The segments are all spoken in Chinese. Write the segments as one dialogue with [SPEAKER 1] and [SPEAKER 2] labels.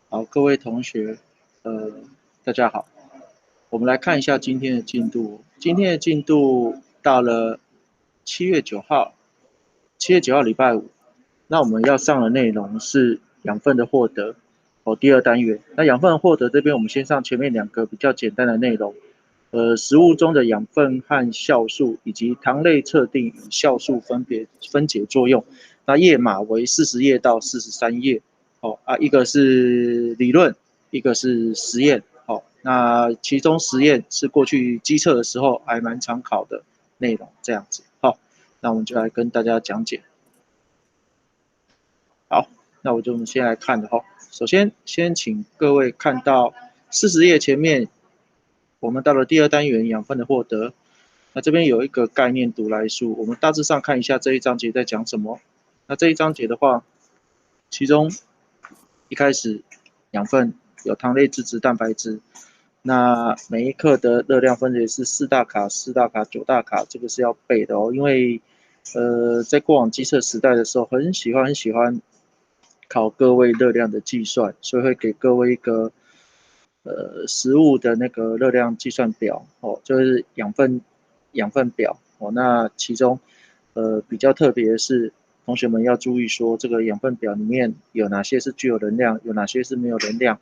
[SPEAKER 1] 好，各位同学，大家好。我们来看一下今天的进度。今天的进度到了7月9号，礼拜五。那我们要上的内容是养分的获得，第二单元。那养分的获得这边，我们先上前面2个比较简单的内容。食物中的养分和酵素，以及糖类测定与酵素分别分解作用。那页码为40页到43页。一个是理论，一个是实验。那其中实验是过去基测的时候还蛮常考的内容，这样子。那我们就来跟大家讲解。好，那我们先来看的首先，先请各位看到40页前面，我们到了第二单元养分的获得。那这边有一个概念读来数，我们大致上看一下这一章节在讲什么。那这一章节的话，其中一开始养分有糖类、脂质、蛋白质。那每一克的热量分别是4大卡、4大卡、9大卡，这个是要背的因为在过往基测时代的时候，很喜欢考各位热量的计算，所以会给各位一个食物的那个热量计算表就是养分表那其中比较特别的是，同学们要注意说，这个养分表里面有哪些是具有能量，有哪些是没有能量。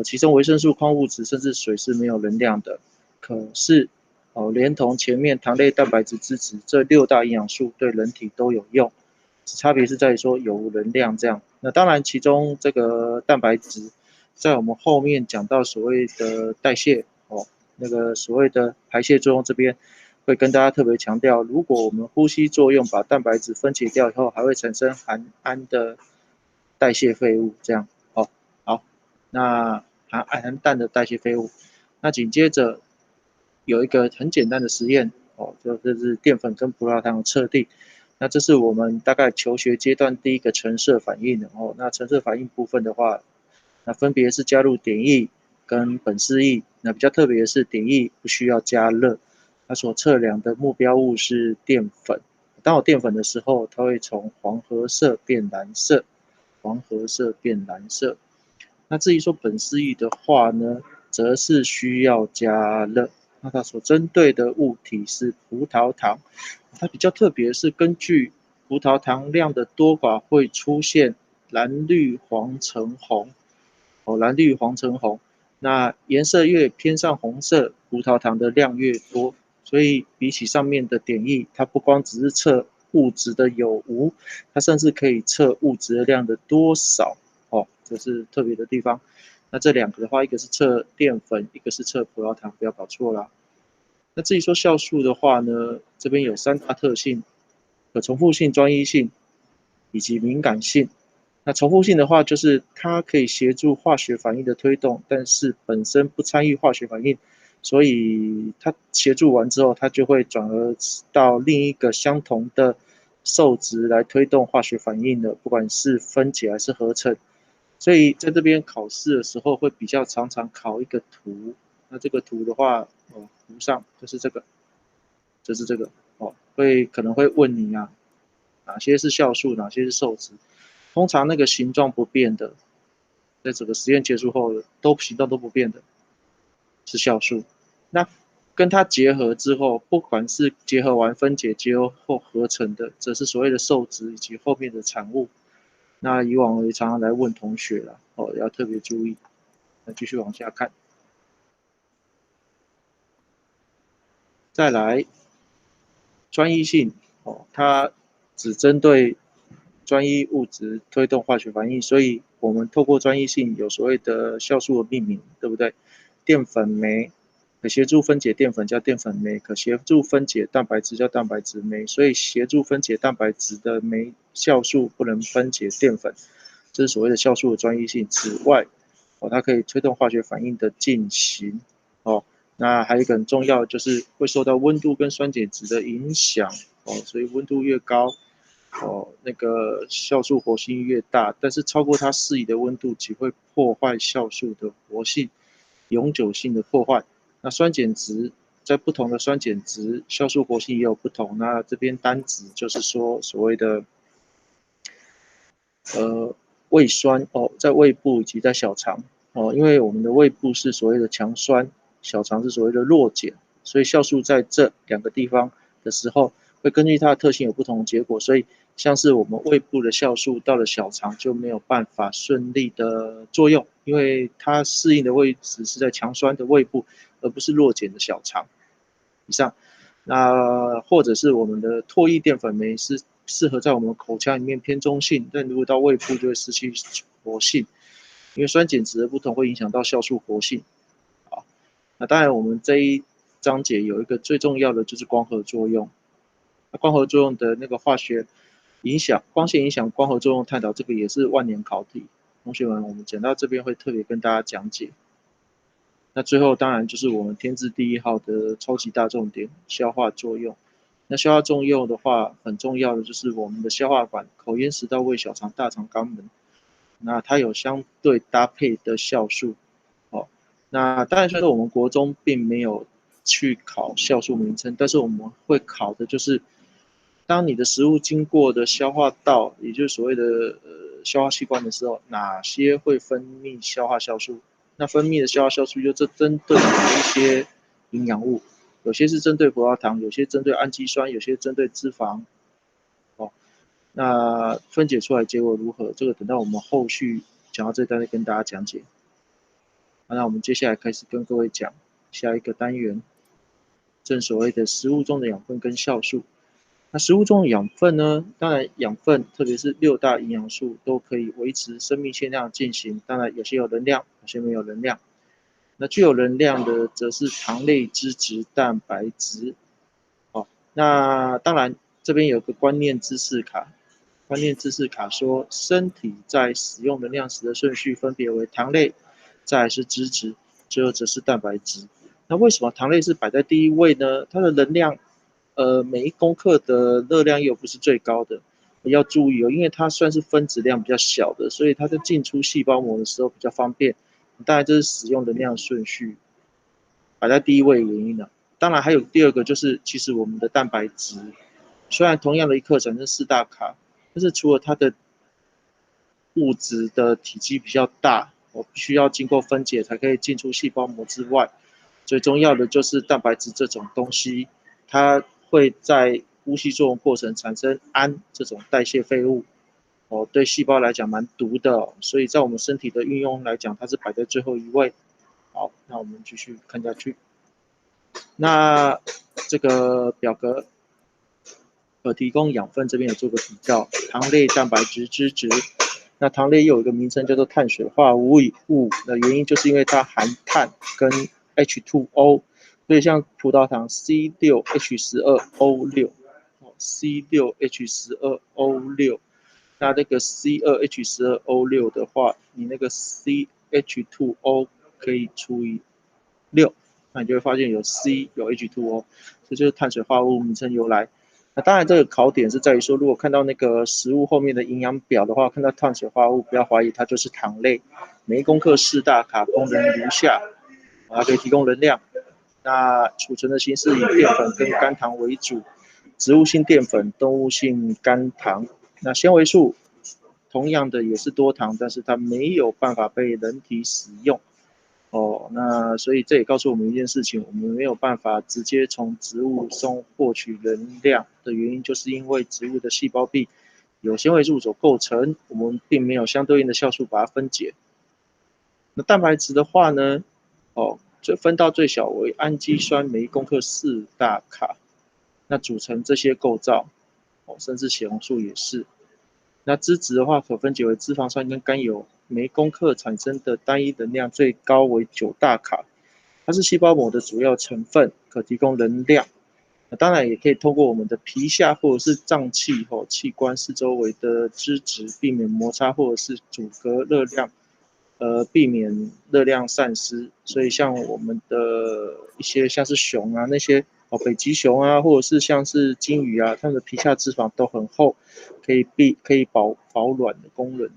[SPEAKER 1] 其中维生素、矿物质甚至水是没有能量的。可是连同前面糖类、蛋白质、脂质这6大营养素对人体都有用，差别是在于说有无能量这样。那当然，其中这个蛋白质，在我们后面讲到所谓的代谢那个所谓的排泄作用这边，会跟大家特别强调，如果我们呼吸作用把蛋白质分解掉以后，还会产生含氨的代谢废物，这样好，那含氮的代谢废物。那紧接着有一个很简单的实验就是淀粉跟葡萄糖的测定。那这是我们大概求学阶段第一个橙色反应的那橙色反应部分的话，那分别是加入碘液跟苯式液。那比较特别的是碘液不需要加热，它所测量的目标物是淀粉。当有淀粉的时候，它会从黄褐色变蓝色，那至于说苯式液的话呢，则是需要加热。那它所针对的物体是葡萄糖，它比较特别是根据葡萄糖量的多寡会出现蓝绿黄橙红蓝绿黄橙红。那颜色越偏向红色，葡萄糖的量越多。所以比起上面的碘液，它不光只是测物质的有无，它甚至可以测物质的量的多少这是特别的地方。那这2个的话，一个是测淀粉，一个是测葡萄糖，不要搞错啦。那至于说酵素的话呢，这边有3大特性：可重复性、专一性以及敏感性。那重复性的话，就是它可以协助化学反应的推动，但是本身不参与化学反应，所以它协助完之后，它就会转而到另一个相同的受质来推动化学反应的，不管是分解还是合成。所以在这边考试的时候，会比较常考一个图。那这个图的话，图上就是这个，可能会问你哪些是酵素，哪些是受质。通常那个形状不变的，在整个实验结束后形状都不变的，是酵素。那跟它结合之后，不管是结合完分解、结合后合成的，则是所谓的受质以及后面的产物。那以往我也常常来问同学啦，要特别注意。那继续往下看，再来专一性它只针对专一物质推动化学反应，所以我们透过专一性有所谓的酵素的命名，对不对？淀粉酶可协助分解淀粉叫淀粉酶，可协助分解蛋白质叫蛋白质酶，所以协助分解蛋白质的酶酵素不能分解淀粉，这是所谓的酵素的专一性。此外，它可以推动化学反应的进行那还有一个很重要，就是会受到温度跟酸碱值的影响所以温度越高那个酵素活性越大，但是超过它适宜的温度只会破坏酵素的活性，永久性的破坏。那酸碱值在不同的酸碱值，酵素活性也有不同。那这边单值就是说所谓的胃酸在胃部以及在小肠因为我们的胃部是所谓的强酸，小肠是所谓的弱碱，所以酵素在这两个地方的时候，会根据它的特性有不同的结果，所以像是我们胃部的酵素到了小肠就没有办法顺利的作用，因为它适应的位置是在强酸的胃部，而不是弱碱的小肠。以上，那或者是我们的唾液淀粉酶是适合在我们口腔里面偏中性，但如果到胃部就会失去活性，因为酸碱值的不同会影响到酵素活性。好，那当然我们这一章节有一个最重要的就是光合作用，那光合作用的那个化学影响，光线影响光合作用探讨，这个也是万年考题。同学们，我们讲到这边会特别跟大家讲解。那最后当然就是我们天字第一号的超级大重点——消化作用。那消化作用的话，很重要的就是我们的消化管、口咽、食道、胃、小肠、大肠、肛门，那它有相对搭配的酵素。那当然，虽然我们国中并没有去考酵素名称，但是我们会考的就是，当你的食物经过的消化道，也就是所谓的消化器官的时候，哪些会分泌消化酵素？那分泌的消化酵素就针对一些营养物，有些是针对葡萄糖，有些针对氨基酸，有些针对脂肪。那分解出来结果如何？这个等到我们后续讲到这单再跟大家讲解。那我们接下来开始跟各位讲下一个单元，正所谓的食物中的养分跟酵素。那食物中的养分呢？当然养分，特别是6大营养素都可以维持生命线量进行。当然有些有能量，有些没有能量。那具有能量的则是糖类、脂质、蛋白质。那当然这边有个观念知识卡，观念知识卡说，身体在使用能量时的顺序分别为糖类，再来是脂质，最后则是蛋白质。那为什么糖类是摆在第一位呢？它的能量，每一公克的热量又不是最高的，要注意因为它算是分子量比较小的，所以它在进出细胞膜的时候比较方便。当然这是使用能量顺序摆在第一位的原因了。当然还有第二个就是，其实我们的蛋白质，虽然同样的一克产生4大卡，但是除了它的物质的体积比较大，我必须要经过分解才可以进出细胞膜之外，最重要的就是蛋白质这种东西，它会在呼吸作用过程产生氨这种代谢废物，对细胞来讲蛮毒的所以在我们身体的运用来讲，它是摆在最后一位。好，那我们继续看下去。那这个表格可提供养分，这边有做个比较，糖类、蛋白质、脂质。那糖类又有一个名称叫做碳水化合物的原因，就是因为它含碳跟 H2O， 所以像葡萄糖 C6H12O6，C6H12O6，那这个 C2H12O6 的话，你那个 CH2O 可以除以6，那你就会发现有 C 有 H2O， 这就是碳水化合物名称由来。那当然，这个考点是在于说，如果看到那个食物后面的营养表的话，看到碳水化合物，不要怀疑它就是糖类。每1公克4大卡，功能如下：它可以提供能量。那储存的形式以淀粉跟甘糖为主，植物性淀粉、动物性甘糖。那纤维素同样的也是多糖，但是它没有办法被人体使用。那所以这也告诉我们一件事情，我们没有办法直接从植物中获取能量的原因，就是因为植物的细胞壁有纤维素所构成，我们并没有相对应的酵素把它分解。那蛋白质的话呢，分到最小为氨基酸，每1公克4大卡，那组成这些构造，甚至血红素也是。那脂质的话，可分解为脂肪酸跟甘油，每1公克产生的单一能量最高为9大卡，它是细胞膜的主要成分，可提供能量。当然也可以通过我们的皮下或者是脏器器官四周围的脂质，避免摩擦或者是阻隔热量，避免热量散失。所以像我们的一些像是熊啊那些北极熊啊，或者是像是鲸鱼啊，它们的皮下脂肪都很厚，可以保暖的功能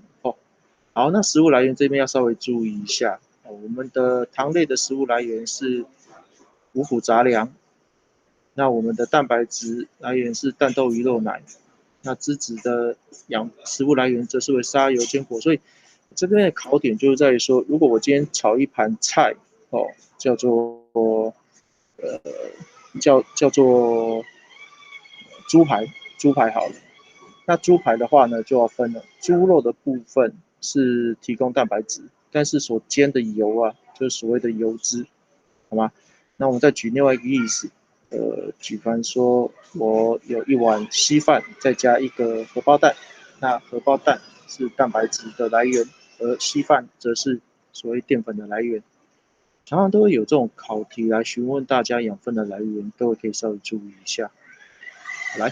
[SPEAKER 1] 好，那食物来源这边要稍微注意一下我们的糖类的食物来源是五谷杂粮，那我们的蛋白质来源是蛋豆鱼肉奶，那脂质的食物来源则是为沙油、坚果。所以这边的考点就是在于说，如果我今天炒一盘菜哦，叫做叫做猪排好了。那猪排的话呢，就要分了，猪肉的部分是提供蛋白质，但是所煎的油啊，就是所谓的油脂，好吗？那我们再举另外一个例子，举凡说我有一碗稀饭，再加一个荷包蛋，那荷包蛋是蛋白质的来源，而稀饭则是所谓淀粉的来源。常常都会有这种考题来询问大家养分的来源，各位可以稍微注意一下。来，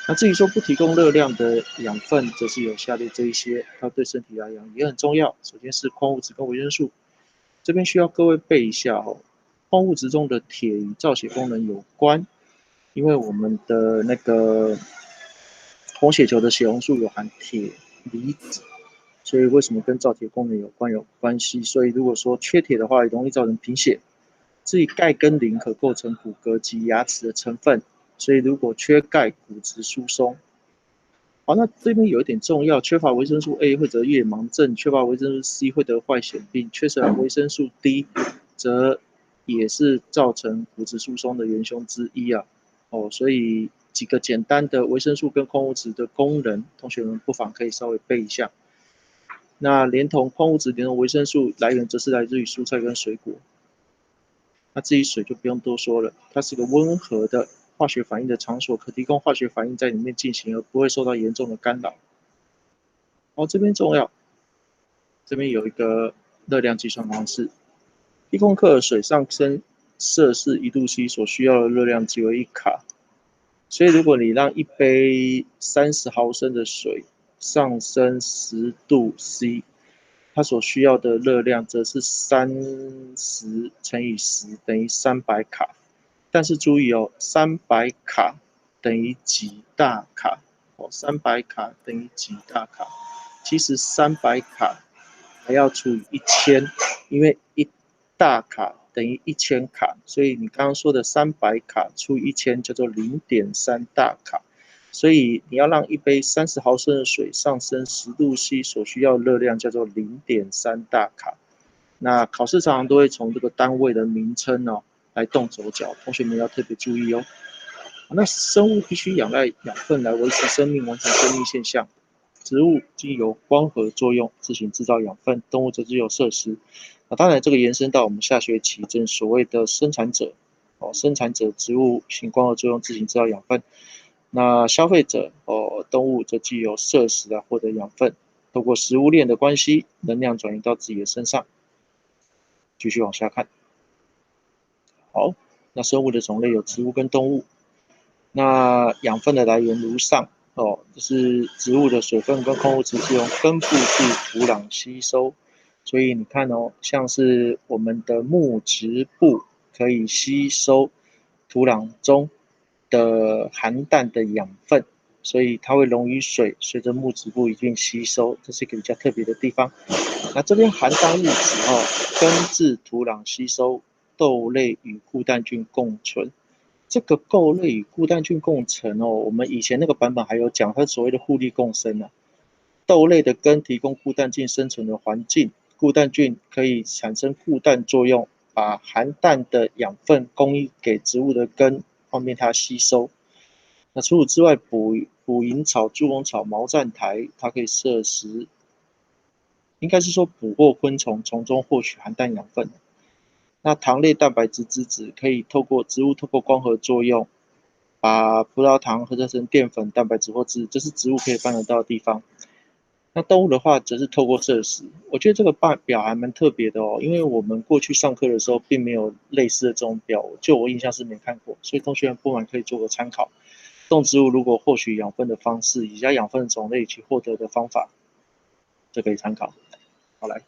[SPEAKER 1] 那至于说不提供热量的养分，则是有下列这一些，它对身体来讲也很重要。首先是矿物质跟维生素，这边需要各位背一下哦。矿物质中的铁与造血功能有关，因为我们的那个红血球的血红素有含铁离子，所以为什么跟造铁功能有关系？所以如果说缺铁的话，也容易造成贫血。至于钙跟磷可构成骨骼及牙齿的成分，所以如果缺钙，骨质疏松。好，那这边有一点重要，缺乏维生素 A 会得夜盲症，缺乏维生素 C 会得坏血病，缺少维生素 D 则也是造成骨质疏松的元凶之一啊。哦，所以几个简单的维生素跟矿物质的功能，同学们不妨可以稍微背一下。那连同矿物质、连同维生素来源，则是来自于蔬菜跟水果。那至于水就不用多说了，它是个温和的化学反应的场所，可提供化学反应在里面进行，而不会受到严重的干扰。哦，这边重要，这边有一个热量计算方式，1公克水上升摄氏1度C 所需要的热量即为1卡。所以如果你让一杯30毫升的水上升10度C，它所需要的热量则是30乘以10等于300卡。但是注意哦，300卡等于几大卡？哦，300卡等于几大卡？其实300卡还要除以1000，因为1大卡等于1000卡，所以你刚刚说的300卡除以1000叫做0.3大卡。所以你要让一杯30毫升的水上升10度C，所需要热量叫做0.3大卡。那考试常常都会从这个单位的名称哦来动手脚，同学们要特别注意哦。那生物必须仰赖养分来维持生命，完成生命现象。植物经由光合作用自行制造养分，动物则只有摄食。当然，这个延伸到我们下学期正所谓的生产者哦，生产者植物行光合作用自行制造养分。那消费者动物则具有摄食来获得养分，透过食物链的关系，能量转移到自己的身上。继续往下看，好，那生物的种类有植物跟动物。那养分的来源如上哦，就是植物的水分跟矿物质是由根部至土壤吸收，所以你看哦，像是我们的木质部可以吸收土壤中的含氮的养分，所以它会溶于水，随着木质部一并吸收，这是一个比较特别的地方。那这边含氮物质哦，根至土壤吸收，豆类与固氮菌共存。这个豆类与固氮菌共存哦，我们以前那个版本还有讲，它所谓的互利共生啊。豆类的根提供固氮菌生存的环境，固氮菌可以产生固氮作用，把含氮的养分供应给植物的根，方便它吸收。那除此之外，捕蝇草、猪笼草、毛站苔，它可以摄食，应该是说捕获昆虫，从中获取含氮养分。那糖类蛋白质脂质可以植物透过光合作用，把葡萄糖合成淀粉、蛋白质或脂，这是植物可以办得到的地方。那动物的话，则是透过摄食。我觉得这个表还蛮特别的哦，因为我们过去上课的时候，并没有类似的这种表，就我印象是没看过，所以同学们不妨可以做个参考。动植物如果获取养分的方式，以及养分种类及获得的方法，这可以参考。好来。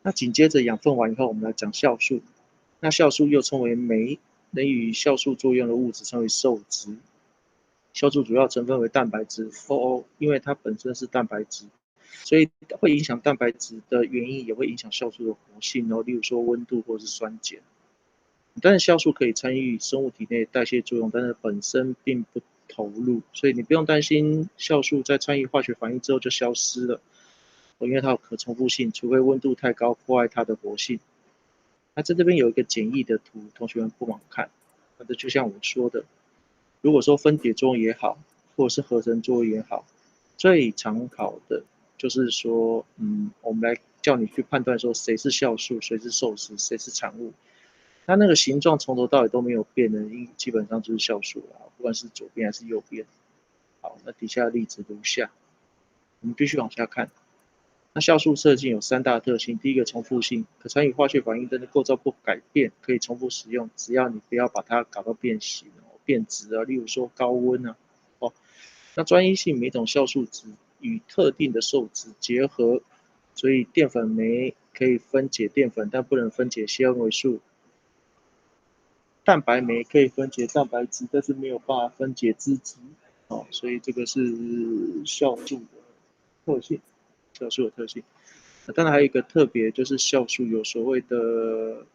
[SPEAKER 1] 那紧接着养分完以后，我们来讲酵素。那酵素又称为酶，能与酵素作用的物质称为受质。酵素主要成分为蛋白质，因为它本身是蛋白质，所以会影响蛋白质的原因也会影响酵素的活性哦，例如说温度或是酸碱。但是酵素可以参与生物体内代谢作用，但是本身并不投入，所以你不用担心酵素在参与化学反应之后就消失了，因为它有可重复性，除非温度太高破坏它的活性。那在这边有一个简易的图，同学们不妨看。那这就像我说的，如果说分解作用也好，或者是合成作用也好，最常考的就是说，我们来叫你去判断说谁是酵素，谁是受质，谁是产物。那个形状从头到尾都没有变的，基本上就是酵素了，不管是左边还是右边。好，那底下的例子如下，我们继续往下看。那酵素设计有3大特性，第一个重复性，可参与化学反应灯的构造不改变，可以重复使用，只要你不要把它搞到变形、变质啊，例如说高温啊。那专一性，每种酵素质与特定的受质结合，所以淀粉酶可以分解淀粉，但不能分解纤维素。蛋白酶可以分解蛋白质，但是没有办法分解脂质。所以这个是酵素的特性。酵素的特性。当然还有一个特别，就是酵素有所谓的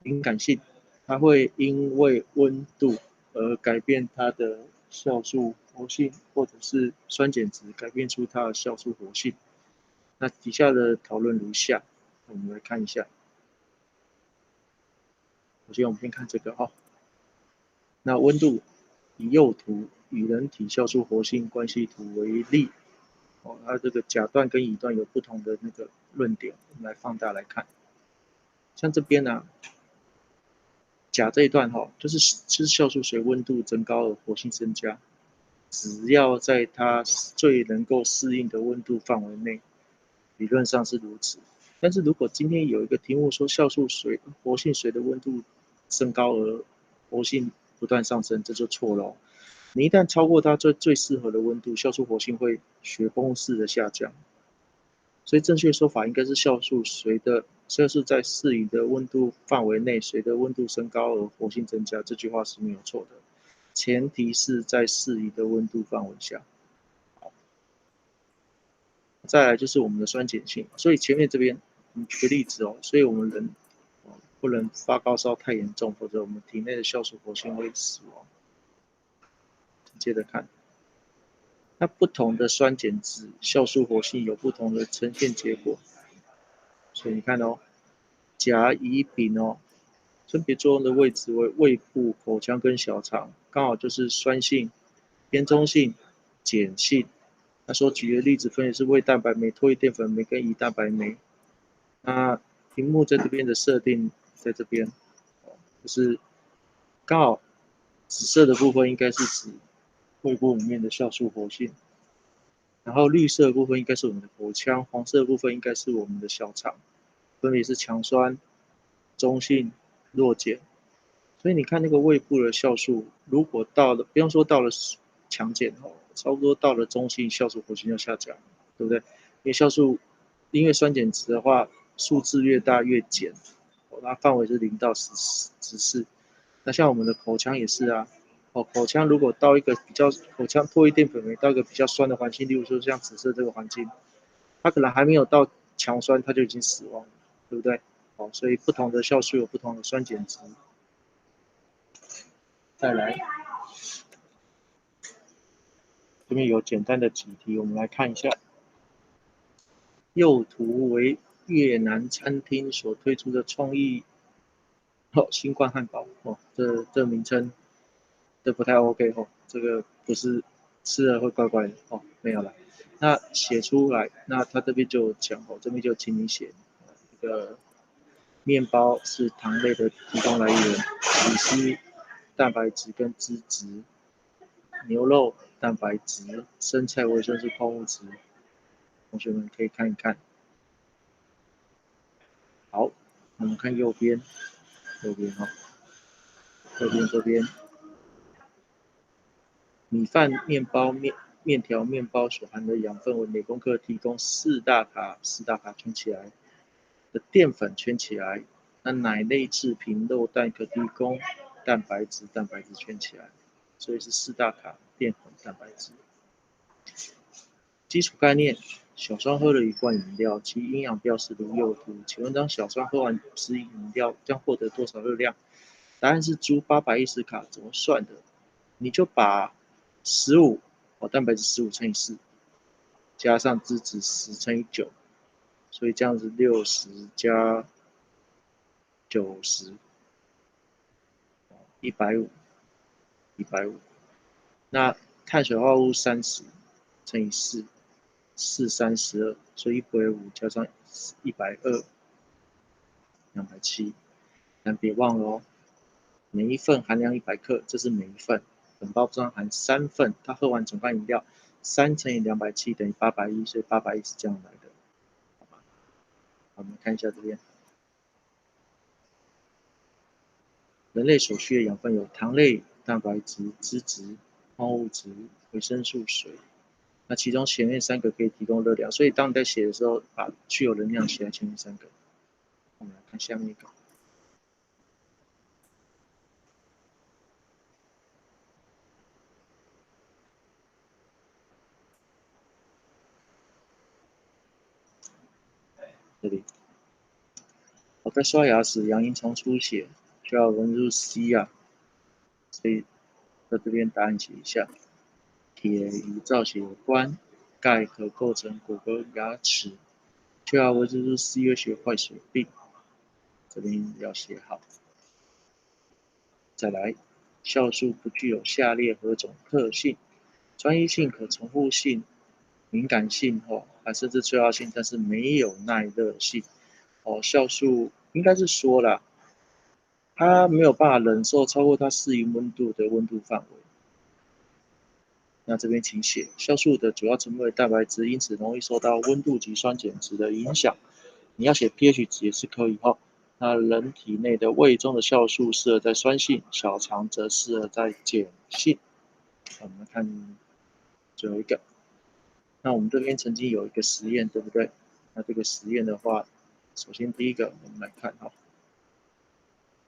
[SPEAKER 1] 敏感性，它会因为温度而改变它的酵素活性，或者是酸碱值改变出它的酵素活性。那底下的讨论如下，我们来看一下。首先我们先看这个哈，那温度以右图与人体酵素活性关系图为例。它这个甲段跟乙段有不同的那个论点，我们来放大来看。像这边呢，甲这一段就是酵素随温度增高而活性增加，只要在它最能够适应的温度范围内，理论上是如此。但是如果今天有一个题目说酵素活性随着温度升高而活性不断上升，这就错了。你一旦超过它最适合的温度，酵素活性会雪崩式的下降。所以正确说法应该是酵素在适宜的温度范围内，随着温度升高而活性增加，这句话是没有错的，前提是在适宜的温度范围下。再来就是我们的酸碱性，所以前面这边举个例子所以我们人不能发高烧太严重，否则我们体内的酵素活性会死亡。接着看。那不同的酸碱值，酵素活性有不同的呈现结果。所以你看甲、乙、丙分别作用的位置为胃部、口腔跟小肠，刚好就是酸性、偏中性、碱性。那所举的例子分别是胃蛋白酶、唾液淀粉酶跟胰蛋白酶。那屏幕在这边的设定，在这边，就是刚好紫色的部分应该是指胃部里面的酵素活性。然后绿色的部分应该是我们的口腔，黄色的部分应该是我们的小肠，分别是强酸、中性、弱碱。所以你看那个胃部的酵素，如果到了，不用说到了强碱差不多到了中性，酵素活性就下降，对不对？因为酸碱值的话，数字越大越碱，它范围是0到14。那像我们的口腔也是啊，口腔如果到一个口腔唾液淀粉酶到一个比较酸的环境，例如说像紫色这个环境，它可能还没有到强酸，它就已经死亡了，对不对？所以不同的酵素有不同的酸碱值。再来，这边有简单的几题，我们来看一下。右图为越南餐厅所推出的创意新冠汉堡这名称这不太 OK 这个不是吃了会怪怪的没有了。那写出来，那他这边就讲这边就请你写这个面包是糖类的提供来源，起司蛋白质跟脂质，牛肉蛋白质，生菜维生素矿物质，同学们可以看一看。好，我们看右边右边这边米饭、面包、面条、面包所含的养分为每公克提供4大卡，4大卡圈起来的淀粉圈起来。那奶类制品、肉蛋可提供蛋白质，蛋白质圈起来，所以是4大卡淀粉、蛋白质。基础概念：小酸喝了一罐饮料，其营养标示如右图。请问当小酸喝完此饮料将获得多少热量？答案是猪810卡，怎么算的？你就把15，蛋白质15乘以4，加上脂质10乘以9，所以这样子60加90，150，150。那碳水化合物30乘以4，4×3=12，所以150加上120，270。但别忘了哦，每一份含量100克，这是每一份。本包装含3份，他喝完整罐饮料，3乘以270等于810，所以810是这样来的，好吧？我们看一下这边，人类所需的养分有糖类、蛋白质、脂质、矿物质、维生素、水。那其中前面3个可以提供热量，所以当你在写的时候，把具有能量写在前面3个。我们来看下面一个。这里，我在刷牙时，牙龈常出血，需要温入 C 啊，所以在这边答案写一下。铁与造血有关，钙可构成骨骼牙齿，缺乏维生素 C 会血坏血病，这边要写好。再来，酵素不具有下列何种特性：专一性、可重复性、敏感性还甚至催化性，但是没有耐热性。酵素应该是说了，它没有办法忍受超过它适应温度的温度范围。那这边请写，酵素的主要成分为蛋白质，因此容易受到温度及酸碱值的影响。你要写 pH 值也是可以哈。那人体内的胃中的酵素适合在酸性，小肠则适合在碱性。我们看最后一个。那我们这边曾经有一个实验，对不对？那这个实验的话，首先第一个我们来看哈，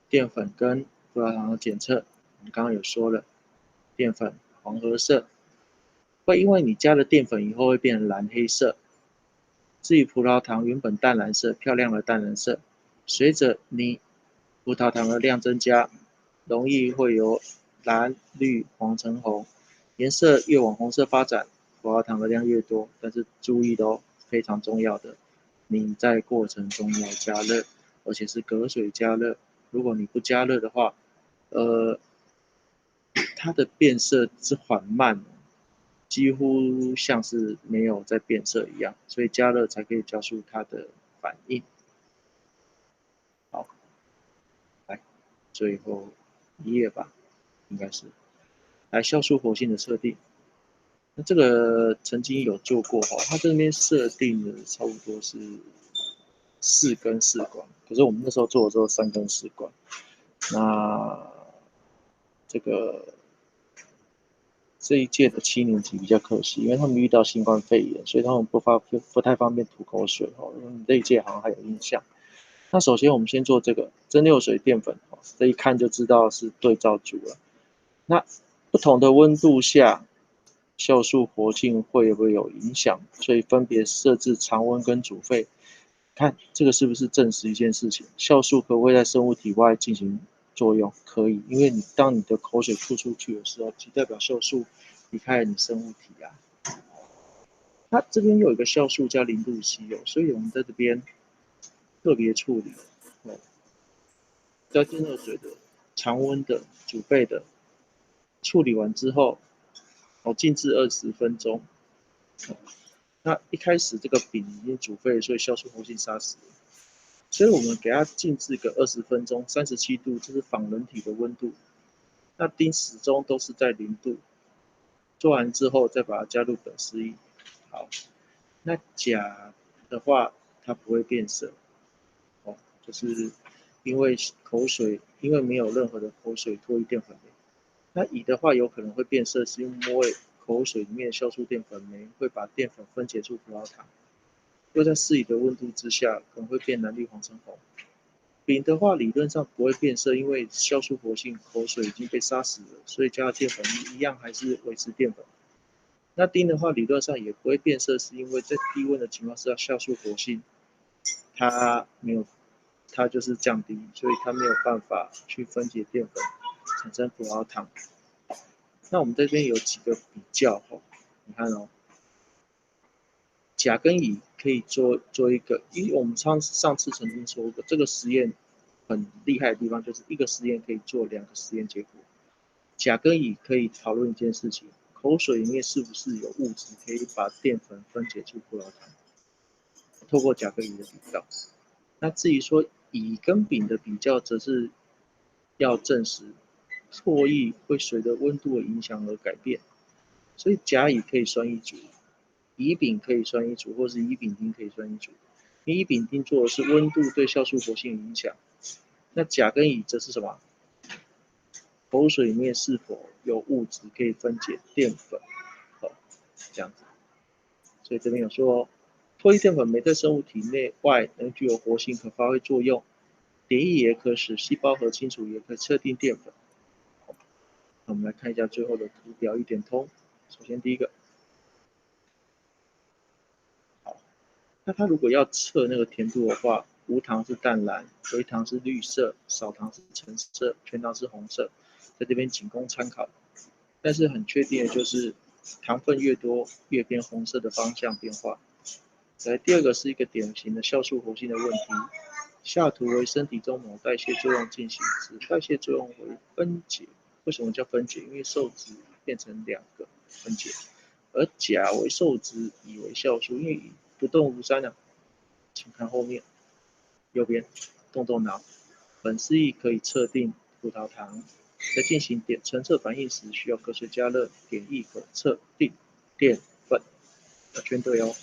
[SPEAKER 1] 淀粉跟葡萄糖的检测，我们刚刚有说了，淀粉黄褐色，会因为你加了淀粉以后会变成蓝黑色。至于葡萄糖原本淡蓝色，漂亮的淡蓝色，随着你葡萄糖的量增加，容易会由蓝、绿、黄橙红，颜色越往红色发展，葡萄糖的量越多。但是注意的哦，非常重要的，你在过程中要加热，而且是隔水加热。如果你不加热的话，它的变色之缓慢，几乎像是没有在变色一样，所以加热才可以加速它的反应。好，来最后一页吧，应该是来酵素活性的测定。那这个曾经有做过哈，它这边设定的差不多是4根4管，可是我们那时候做的时候3根4管。那这个这一届的7年级比较可惜，因为他们遇到新冠肺炎，所以他们不太方便吐口水哦。这一届好像还有印象。那首先我们先做这个蒸馏水淀粉，这一看就知道是对照组了。那不同的温度下，酵素活性会不会有影响？所以分别设置常温跟煮沸。看这个是不是证实一件事情？酵素可不可以在生物体外进行作用？可以，因为当你的口水吐出去的时候，即代表酵素离开了你生物体啊。它这边有一个酵素叫0度稀有，所以我们在这边特别处理叫电热水的常温的煮沸的，处理完之后，静置20分钟。那一开始这个饼已经煮沸，所以酵素活性杀死了。所以我们给它静置个20分钟，37度，这是仿人体的温度。那丁始终都是在0度。做完之后再把它加入苯丝液。好，那钾的话它不会变色，就是因为口水，因为没有任何的口水脱离淀粉酶。那乙的话有可能会变色，是因为口水里面酵素淀粉酶会把淀粉分解出葡萄糖，又在适宜的温度之下可能会变蓝绿黄橙红。丙的话理论上不会变色，因为酵素活性口水已经被杀死了，所以加了淀粉一样还是维持淀粉。那丁的话理论上也不会变色，是因为在低温的情况下酵素活性它没有，它就是降低，所以它没有办法去分解淀粉产生葡萄糖。那我们这边有几个比较哦，你看哦，甲跟乙可以做一个，因为我们上次曾经说过，这个实验很厉害的地方就是一个实验可以做2个实验结果。甲跟乙可以讨论一件事情：口水里面是不是有物质可以把淀粉分解出葡萄糖？透过甲跟乙的比较。那至于说乙跟丙的比较，则是要证实唾液会随着温度的影响而改变。所以甲乙可以酸一组，乙丙可以酸一组，或是乙丙丁可以酸一组。乙丙丁做的是温度对酵素活性的影响，那甲跟乙则是什么？口水里面是否有物质可以分解淀粉？哦，这样子。所以这边有说，唾液淀粉酶在生物体内外能具有活性，可发挥作用。蝶液也可使细胞核清楚，也可测定淀粉。那我们来看一下最后的图表一点通。首先第一个，好，那它如果要测那个甜度的话，无糖是淡蓝，微糖是绿色，少糖是橙色，全糖是红色，在这边仅供参考。但是很确定的就是，糖分越多，越偏红色的方向变化。来，第二个是一个典型的酵素活性的问题。下图为身体中某代谢作用进行时，代谢作用为分解。为什么叫分解？因为受质变成2个分解，而甲为受质，乙为酵素。因为乙不动如山啊，请看后面右边，动脑。粉丝液可以测定葡萄糖，在进行成色反应时，需要科学加热，点液可测定淀粉。要圈对哦。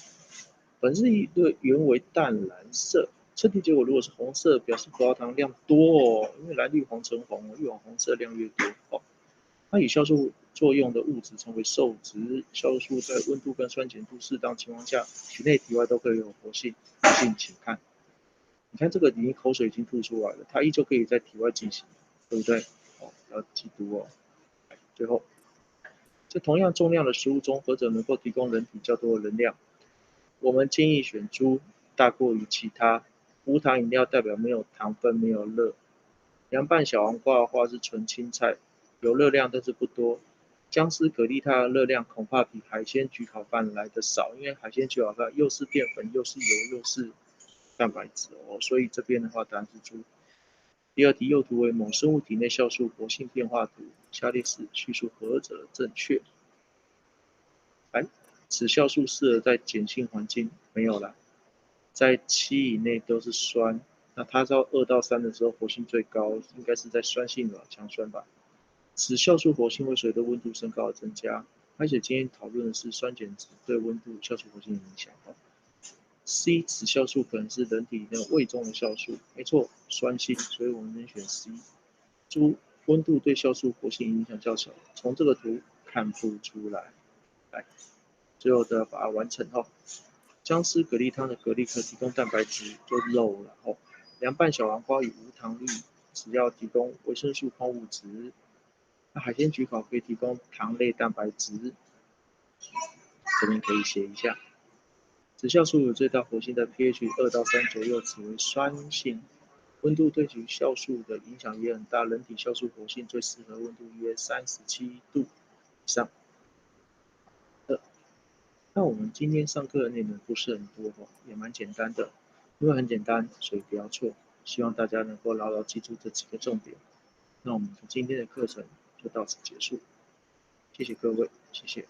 [SPEAKER 1] 粉丝液对原为淡蓝色，测定结果如果是红色，表示葡萄糖量多哦，因为蓝绿黄橙红，越往红色量越多哦。它以酵素作用的物质称为受质，酵素在温度跟酸碱度适当情况下，体内体外都可以有活性。活性，请看，你看这个已经口水已经吐出来了，它依旧可以在体外进行，对不对？哦，要记住哦。最后，在同样重量的食物中，何者能够提供人体较多的能量？我们建议选猪大过于其他。无糖饮料代表没有糖分、没有热。凉拌小黄瓜的话是纯青菜，有热量但是不多。姜丝蛤蜊它的热量恐怕比海鲜焗烤饭来的少，因为海鲜焗烤饭又是淀粉又是油又是蛋白质哦，所以这边的话答案是猪。第二题右图为某生物体内酵素活性变化图，下列是叙述何者正确？来，此酵素适合在碱性环境，没有了，在7以内都是酸。那它到2到3的时候活性最高，应该是在酸性软强酸吧。此酵素活性会随着温度升高而增加。而且今天讨论的是酸碱值对温度酵素活性的影响。C， 此酵素可能是人体内胃中的酵素，没错，酸性，所以我们选 C。猪温度对酵素活性影响较小，从这个图看不出来。来，最后的把它完成后，姜丝蛤蜊汤的蛤蜊可提供蛋白质，就肉了哦。凉拌小黄瓜与无糖绿只要提供维生素、矿物质。那海鲜焗烤可以提供糖类蛋白质，这边可以写一下。此酵素有最大活性在 pH 2到3左右，此为酸性。温度对其酵素的影响也很大，人体酵素活性最适合温度约37度以上。那我们今天上课的内容不是很多哦，也蛮简单的，因为很简单，所以不要错。希望大家能够牢牢记住这几个重点。那我们今天的课程就到此结束，谢谢各位，谢谢。